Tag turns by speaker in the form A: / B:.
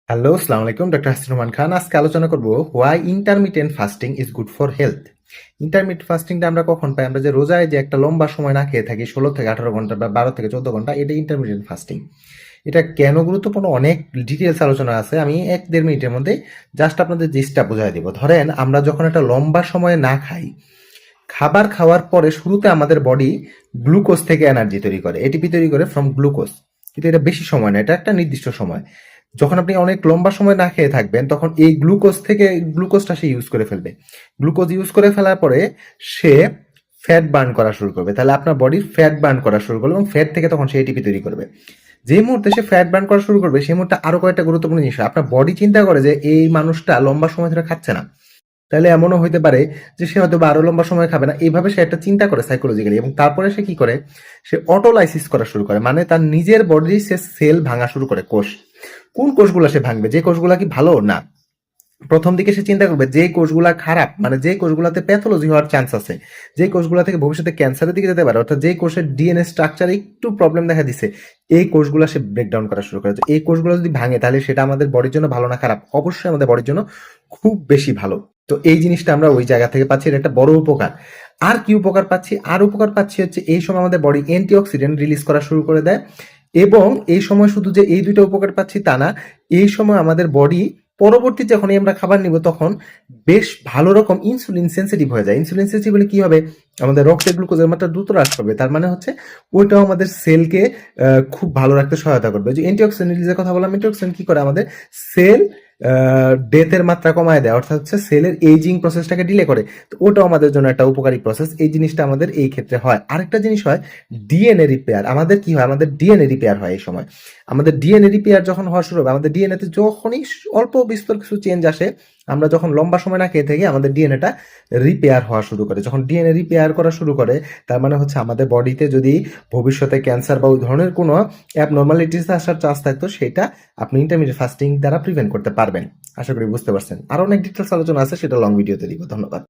A: Hello, আসসালামু আলাইকুম। Doctor Hasin Rahman Khan. আজকে আলোচনা করব why intermittent fasting is good for health. Intermittent ফাস্টিংটা আমরা কখন পাই? আমরা যে রোজায় যে একটা লম্বা সময় না খেয়ে থাকি 16 থেকে 18 ঘন্টা বা 12 থেকে 14 ঘন্টা, এটা ইন্টারমিটেন্ট ফাস্টিং। এটা কেন গুরুত্বপূর্ণ অনেক ডিটেলস আলোচনা আছে। আমি 1-1.5 মিনিটের মধ্যে জাস্ট আপনাদের জিনিসটা বোঝাই দিব। ধরেন আমরা যখন একটা লম্বা সময় না খাই, খাবার খাওয়ার পরে শুরুতে আমাদের বডি গ্লুকোজ থেকে এনার্জি তৈরি করে, এটিপি তৈরি করে ফ্রম গ্লুকোজ। কিন্তু এটা বেশি সময় না, এটা একটা নির্দিষ্ট সময়। যখন আপনি অনেক লম্বা সময় না খেয়ে থাকবেন তখন এই গ্লুকোজ থেকে গ্লুকোজটা সে ইউজ করে ফেলবে। গ্লুকোজ ইউজ করে ফেলার পরে সে ফ্যাট বার্ন করা শুরু করবে। তাহলে আপনার বডি ফ্যাট বার্ন করা শুরু করবে এবং ফ্যাট থেকে তখন সে এটিপি তৈরি করবে। যে মুহূর্তে সে ফ্যাট বার্ন করা শুরু করবে সেই মুহূর্তে আরো কয়েকটা গুরুত্বপূর্ণ জিনিস হয়। আপনার বডি চিন্তা করে যে এই মানুষটা লম্বা সময় ধরে খাচ্ছে না, তাহলে এমনও হইতে পারে যে সে হয়তো বা আরো লম্বা সময় খাবে না। এইভাবে সে একটা চিন্তা করে সাইকোলজিক্যালি, এবং তারপরে সে কি করে, সে অটোলাইসিস করা শুরু করে, মানে তার নিজের বডির সে সেল ভাঙা শুরু করে। কোষ, কোন কোষগুলো সে ভাঙবে? যে কোষগুলা কি ভালো না, প্রথম দিকে সে চিন্তা করবে যে কোষগুলা খারাপ, মানে যে কোষগুলাতে প্যাথোলজি হওয়ার চান্স আছে, যে কোষগুলা থেকে ভবিষ্যতে ক্যান্সারের দিকে যেতে পারে, অর্থাৎ যে কোষের ডিএনএ স্ট্রাকচারে একটু প্রবলেম দেখা দিছে, এই কোষগুলা সে ব্রেকডাউন করা শুরু করে। তো এই কোষগুলো যদি ভাঙে তাহলে সেটা আমাদের বডির জন্য ভালো না খারাপ? অবশ্যই আমাদের বডির জন্য খুব বেশি ভালো। তো এই জিনিসটা আমরা ওই জায়গা থেকে পাচ্ছি, এটা একটা বড় উপকার। আর কি উপকার পাচ্ছি? আর উপকার পাচ্ছি হচ্ছে এই সময় আমাদের বডি অ্যান্টিঅক্সিডেন্ট রিলিজ করা শুরু করে দেয়। এবং এই সময় শুধু যে এই দুইটা উপকার পাচ্ছি তা না, এই সময় আমাদের বডি পরবর্তী যখনই আমরা খাবার নিব তখন বেশ ভালো রকম ইনসুলিন সেন্সিটিভ হয়ে যায়। ইনসুলিন সেন্সিটিভ হলে কি হবে? আমাদের রক্তে গ্লুকোজের মাত্রা দ্রুত হ্রাস পাবে। তার মানে হচ্ছে ওইটাও আমাদের সেলকে খুব ভালো রাখতে সহায়তা করবে। যে অ্যান্টিঅক্সিডেন্ট রিলিজের কথা বললাম, অ্যান্টিঅক্সিডেন্ট কি করে? আমাদের সেল ডেথের মাত্রা কমায় দেয়, অর্থাৎ হচ্ছে সেলের এইজিং প্রসেসটাকে ডিলে করে। তো ওটাও আমাদের জন্য একটা উপকারী প্রসেস। এই জিনিসটা আমাদের এই ক্ষেত্রে হয়। আরেকটা জিনিস হয় ডিএনএ রিপেয়ার। আমাদের কি হয়? আমাদের ডিএনএ রিপেয়ার হয় এই সময়। আমাদের ডিএনএ রিপেয়ার যখন হওয়া শুরু হবে, আমাদের ডিএনএতে যখনই অল্প বিস্তর কিছু চেঞ্জ আসে, আমরা যখন লম্বা সময় না খেয়ে থাকি আমাদের ডিএনএটা রিপেয়ার হওয়া শুরু করে। যখন ডিএনএ রিপেয়ার করা শুরু করে তার মানে হচ্ছে আমাদের বডিতে যদি ভবিষ্যতে ক্যান্সার বা ওই ধরনের কোনো অ্যাবনর্মালিটিস আসার চান্স থাকতো, সেটা আপনি ইন্টারমিডিয়েট ফাস্টিং দ্বারা প্রিভেন্ট করতে পারবেন। আশা করি বুঝতে পারছেন। আরো অনেক ডিটেলস আলোচনা আছে, সেটা লং ভিডিওতে দিব। ধন্যবাদ।